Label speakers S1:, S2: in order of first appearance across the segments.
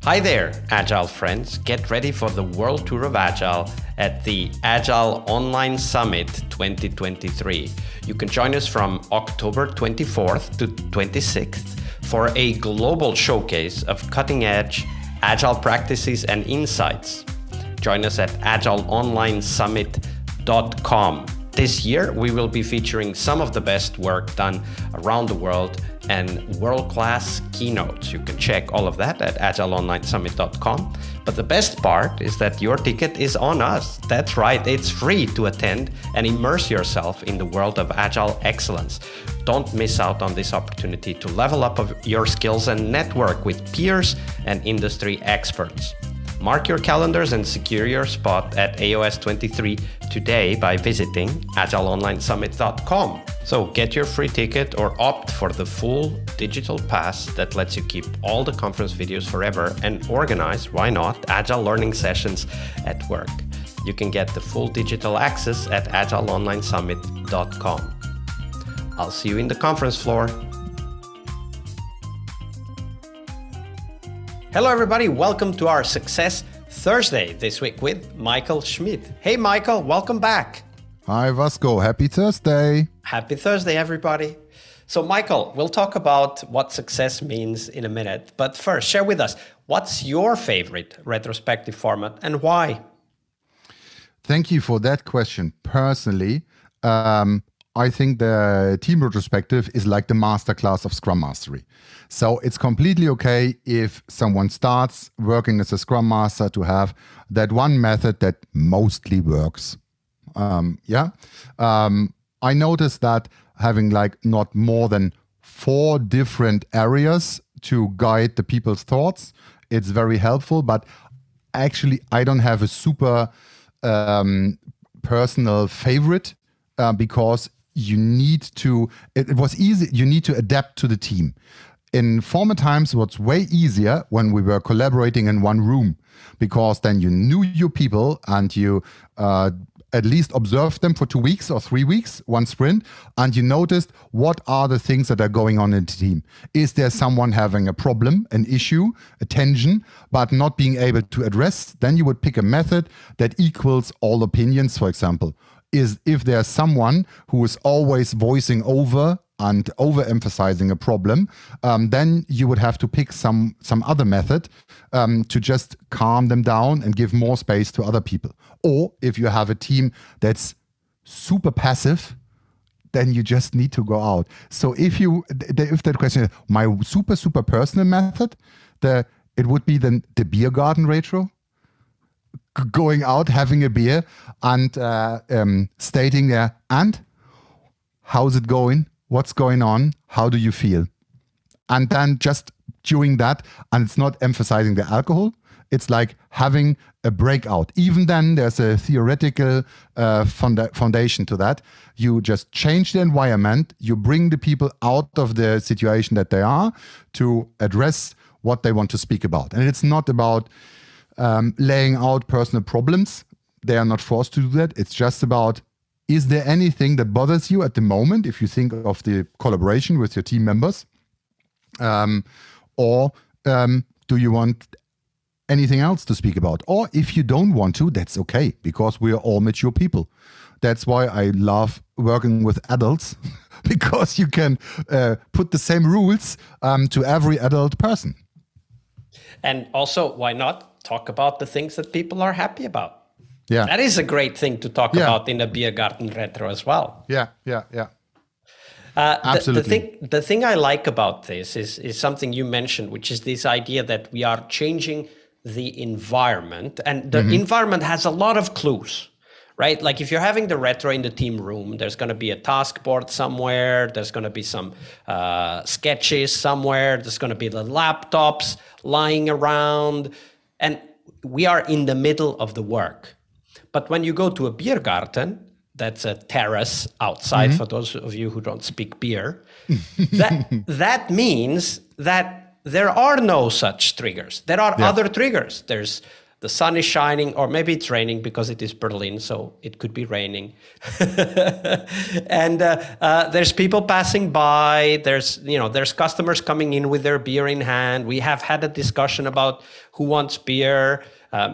S1: Hi there, Agile friends. Get ready for the World Tour of Agile at the Agile Online Summit 2023. You can join us from October 24th to 26th for a global showcase of cutting-edge Agile practices and insights. Join us at agileonlinesummit.com. This year, we will be featuring some of the best work done around the world and world-class keynotes. You can check all of that at agileonlinesummit.com. But the best part is that your ticket is on us. That's right, it's free to attend and immerse yourself in the world of Agile excellence. Don't miss out on this opportunity to level up your skills and network with peers and industry experts. Mark your calendars and secure your spot at AOS 23 today by visiting agileonlinesummit.com. So get your free ticket or opt for the full digital pass that lets you keep all the conference videos forever and organize, why not, Agile learning sessions at work. You can get the full digital access at agileonlinesummit.com. I'll see you in the conference floor. Hello, everybody. Welcome to our Success Thursday this week with Michael Schmidt. Hey, Michael, welcome back.
S2: Hi, Vasco. Happy Thursday.
S1: Happy Thursday, everybody. So, Michael, we'll talk about what success means in a minute. But first, share with us, what's your favorite retrospective format and why?
S2: Thank you for that question. Personally, I think the team retrospective is like the masterclass of Scrum Mastery. So it's completely okay if someone starts working as a Scrum Master to have that one method that mostly works. I noticed that having like not more than 4 different areas to guide the people's thoughts, it's very helpful. But actually, I don't have a super personal favorite because you need to, it was easy, you need to adapt to the team. In former times, it was way easier when we were collaborating in one room, because then you knew your people and you at least observed them for 2 weeks or 3 weeks, one sprint, and you noticed what are the things that are going on in the team. Is there someone having a problem, an issue, a tension, but not being able to address? Then you would pick a method that equals all opinions, for example. Is if there's someone who is always voicing over and overemphasizing a problem, then you would have to pick some other method to just calm them down and give more space to other people. Or if you have a team that's super passive, then you just need to go out. So if that question is my super personal method, it would be then the Biergarten Retro. Going out, having a beer, and stating there, and how's it going? What's going on? How do you feel? And then just doing that, and it's not emphasizing the alcohol. It's like having a breakout. Even then, there's a theoretical foundation to that. You just change the environment. You bring the people out of the situation that they are to address what they want to speak about. And it's not about laying out personal problems. They are not forced to do that. It's just about, is there anything that bothers you at the moment if you think of the collaboration with your team members? Or do you want anything else to speak about? Or if you don't want to, that's okay, because we are all mature people. That's why I love working with adults, because you can put the same rules to every adult person.
S1: And also, why not talk about the things that people are happy about?
S2: Yeah,
S1: that is a great thing to talk about in a Biergarten Retro as well.
S2: Yeah. Absolutely.
S1: The thing I like about this is something you mentioned, which is this idea that we are changing the environment, and the environment has a lot of clues, right? Like if you're having the retro in the team room, there's going to be a task board somewhere, there's going to be some sketches somewhere, there's going to be the laptops lying around, and we are in the middle of the work. But when you go to a Biergarten, that's a terrace outside for those of you who don't speak beer, that means that there are no such triggers. There are other triggers. There's the sun is shining, or maybe it's raining because it is Berlin, so it could be raining. And there's people passing by. There's customers coming in with their beer in hand. We have had a discussion about who wants beer.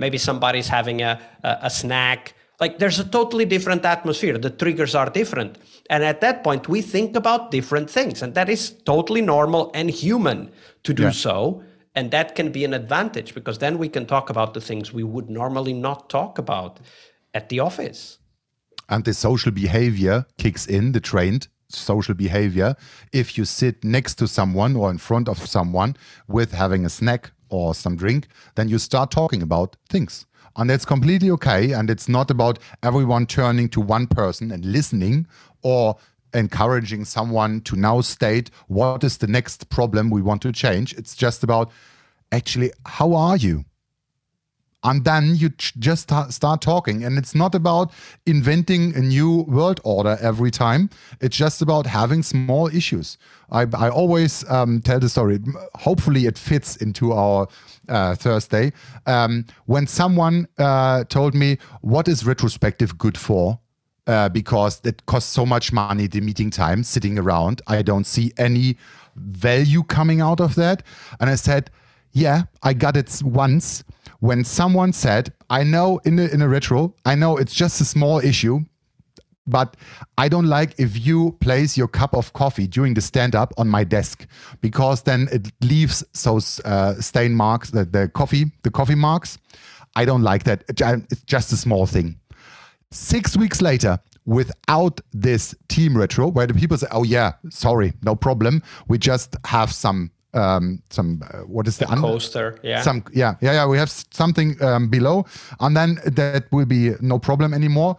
S1: Maybe somebody's having a snack. Like, there's a totally different atmosphere. The triggers are different. And at that point, we think about different things. And that is totally normal and human to do so. And that can be an advantage, because then we can talk about the things we would normally not talk about at the office.
S2: And the social behavior kicks in, the trained social behavior. If you sit next to someone or in front of someone with having a snack or some drink, then you start talking about things. And that's completely okay. And it's not about everyone turning to one person and listening, or encouraging someone to now state what is the next problem we want to change. It's just about, actually, how are you? And then you just start talking. And it's not about inventing a new world order every time. It's just about having small issues. I always tell the story. Hopefully it fits into our Thursday. When someone told me, what is retrospective good for? Because it costs so much money, the meeting time, sitting around. I don't see any value coming out of that. And I said, yeah, I got it once when someone said, I know in a retro, I know it's just a small issue, but I don't like if you place your cup of coffee during the stand-up on my desk, because then it leaves those stain marks, the coffee marks. I don't like that. It's just a small thing. 6 weeks later, without this team retro, where the people say, "Oh yeah, sorry, no problem. We just have some what is the
S1: coaster? Yeah,
S2: we have something below, and then that will be no problem anymore."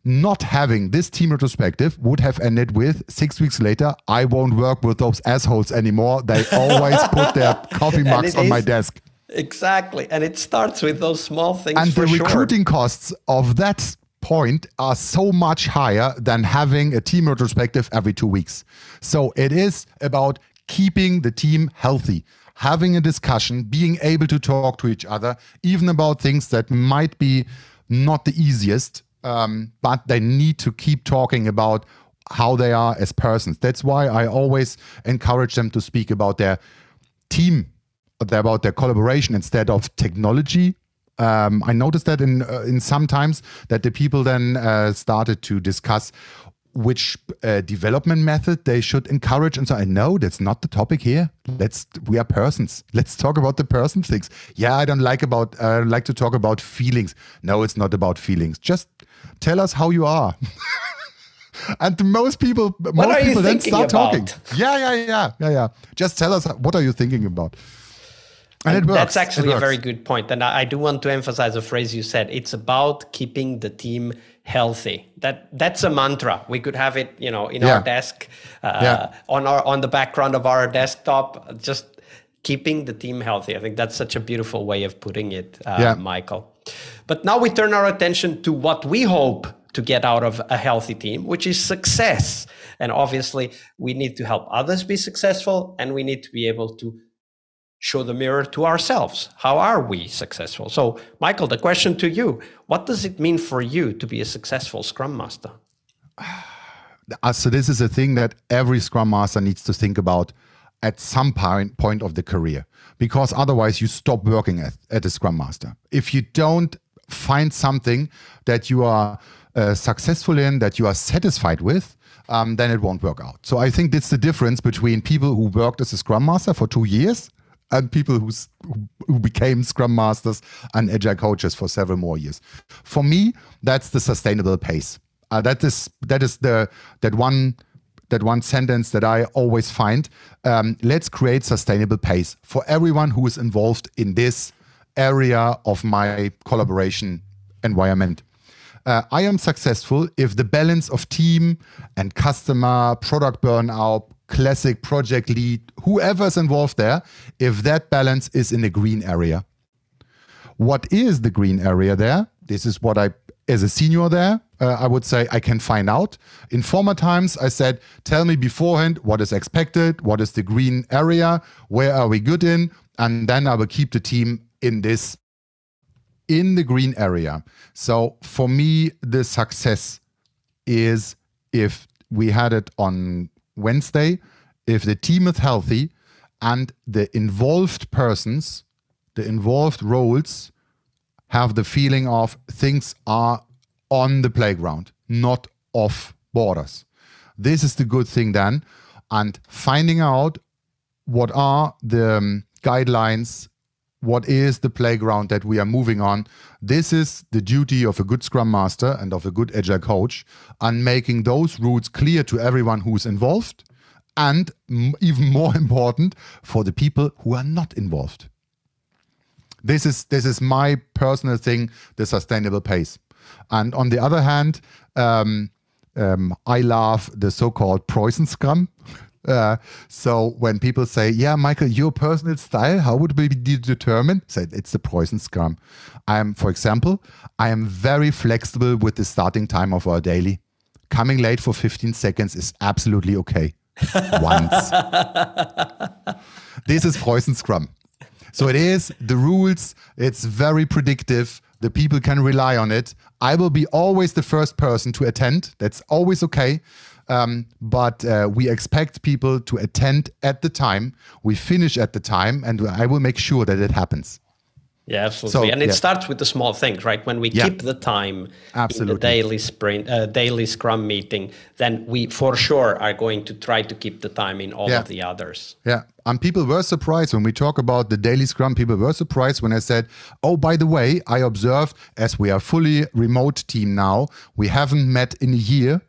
S2: Not having this team retrospective would have ended with 6 weeks later, I won't work with those assholes anymore. They always put their coffee mugs on my desk.
S1: Exactly, and it starts with those small things.
S2: And the recruiting costs of that point are so much higher than having a team retrospective every 2 weeks. So it is about keeping the team healthy, having a discussion, being able to talk to each other, even about things that might be not the easiest, but they need to keep talking about how they are as persons. That's why I always encourage them to speak about their team, about their collaboration instead of technology. I noticed that in some times that the people then started to discuss which development method they should encourage, and so I know that's not the topic here. We are persons. Let's talk about the person things. Yeah, I don't like to talk about feelings. No, it's not about feelings. Just tell us how you are. And most people then start talking. Yeah. Just tell us, what are you thinking about? And it works.
S1: That's actually a very good point. And I do want to emphasize a phrase you said. It's about keeping the team healthy. That's a mantra. We could have it, in our desk, on the background of our desktop, just keeping the team healthy. I think that's such a beautiful way of putting it, Michael. But now we turn our attention to what we hope to get out of a healthy team, which is success. And obviously, we need to help others be successful, and we need to be able to show the mirror to ourselves. How are we successful? So, Michael, the question to you, what does it mean for you to be a successful Scrum Master?
S2: So this is a thing that every Scrum Master needs to think about at some point of the career, because otherwise you stop working at a Scrum Master. If you don't find something that you are successful in, that you are satisfied with, then it won't work out. So I think that's the difference between people who worked as a Scrum Master for 2 years and people who became Scrum Masters and Agile coaches for several more years. For me, that's the sustainable pace. That is that one sentence that I always find. Let's create sustainable pace for everyone who is involved in this area of my collaboration environment. I am successful if the balance of team and customer, product burnout, classic project lead, whoever's involved there, if that balance is in the green area. What is the green area there? This is what as a senior there, I would say I can find out. In former times, I said, tell me beforehand what is expected, what is the green area, where are we good in, and then I will keep the team in this in the green area. So for me, the success is if we had it on Wednesday, if the team is healthy and the involved persons, the involved roles have the feeling of things are on the playground, not off borders. This is the good thing then. And finding out what are the guidelines, what is the playground that we are moving on. This is the duty of a good Scrum Master and of a good Agile coach, and making those routes clear to everyone who's involved, and even more important, for the people who are not involved. This is my personal thing, the sustainable pace. And on the other hand, I love the so-called Preußen Scrum. So when people say, yeah, Michael, your personal style, how would it be determined? Say, it's the Preußen Scrum. For example, I am very flexible with the starting time of our daily. Coming late for 15 seconds is absolutely okay. Once. This is Preußen Scrum. So it is the rules. It's very predictive. The people can rely on it. I will be always the first person to attend. That's always okay. But we expect people to attend at the time. We finish at the time, and I will make sure that it happens.
S1: Yeah, absolutely. So, and it starts with the small things, right? When we keep the time in the daily sprint, daily Scrum meeting, then we for sure are going to try to keep the time in all of the others.
S2: Yeah. And people were surprised when we talk about the daily Scrum. People were surprised when I said, oh, by the way, I observed, as we are fully remote team now, we haven't met in a year.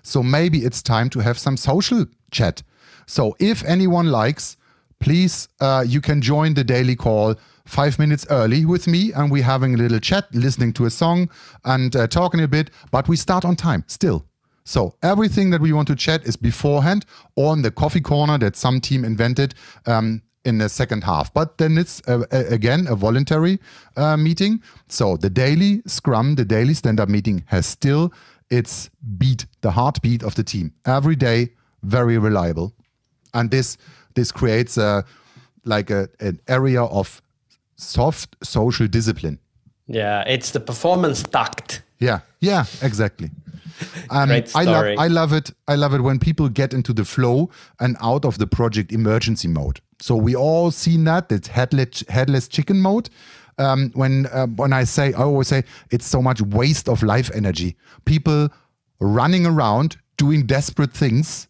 S2: So maybe it's time to have some social chat. So if anyone likes, please, you can join the daily call 5 minutes early with me, and we're having a little chat, listening to a song and talking a bit, but we start on time still. So everything that we want to chat is beforehand or in the coffee corner that some team invented in the second half. But then it's, again, a voluntary meeting. So the daily Scrum, the daily stand-up meeting has still its beat, the heartbeat of the team. Every day, very reliable. And this creates an area of soft social discipline.
S1: Yeah, it's the performance tact.
S2: Yeah, exactly.
S1: Great story.
S2: I love it. I love it when people get into the flow and out of the project emergency mode. So we all seen that. It's headless chicken mode. When I always say it's so much waste of life energy. People running around doing desperate things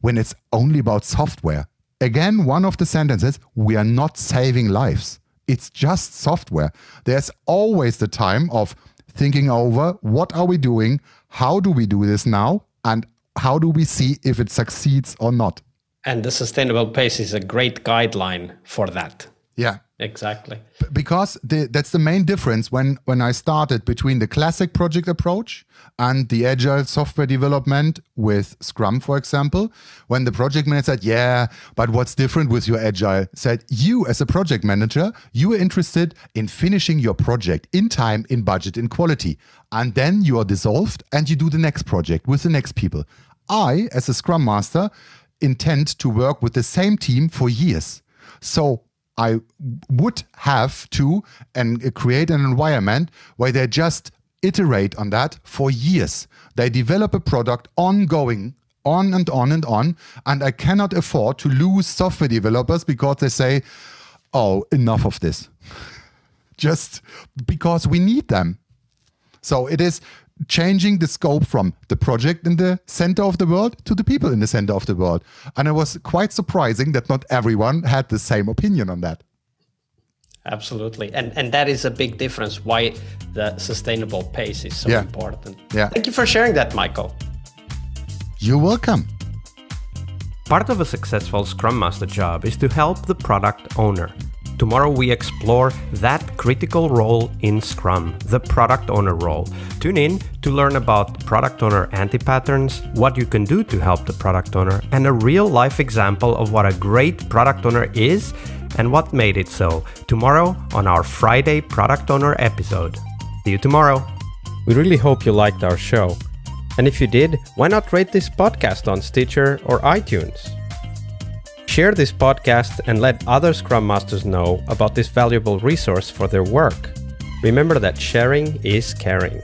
S2: when it's only about software. Again, one of the sentences, we are not saving lives. It's just software. There's always the time of thinking over, what are we doing? How do we do this now? And how do we see if it succeeds or not?
S1: And the sustainable pace is a great guideline for that.
S2: Yeah.
S1: Exactly.
S2: Because that's the main difference when I started between the classic project approach and the agile software development with Scrum, for example. When the project manager said, yeah, but what's different with your agile? Said, you as a project manager, you are interested in finishing your project in time, in budget, in quality. And then you are dissolved and you do the next project with the next people. I, as a Scrum Master, intend to work with the same team for years. So I would have to create an environment where they just iterate on that for years. They develop a product ongoing, on and on and on, and I cannot afford to lose software developers because they say, oh, enough of this. Just because we need them. So it is changing the scope from the project in the center of the world to the people in the center of the world. And it was quite surprising that not everyone had the same opinion on that.
S1: Absolutely. And that is a big difference why the sustainable pace is so important. Yeah. Thank you for sharing that, Michael.
S2: You're welcome.
S1: Part of a successful Scrum Master job is to help the product owner. Tomorrow we explore that critical role in Scrum, the product owner role. Tune in to learn about product owner anti-patterns, what you can do to help the product owner, and a real-life example of what a great product owner is and what made it so. Tomorrow on our Friday Product Owner episode. See you tomorrow. We really hope you liked our show. And if you did, why not rate this podcast on Stitcher or iTunes? Share this podcast and let other Scrum Masters know about this valuable resource for their work. Remember that sharing is caring.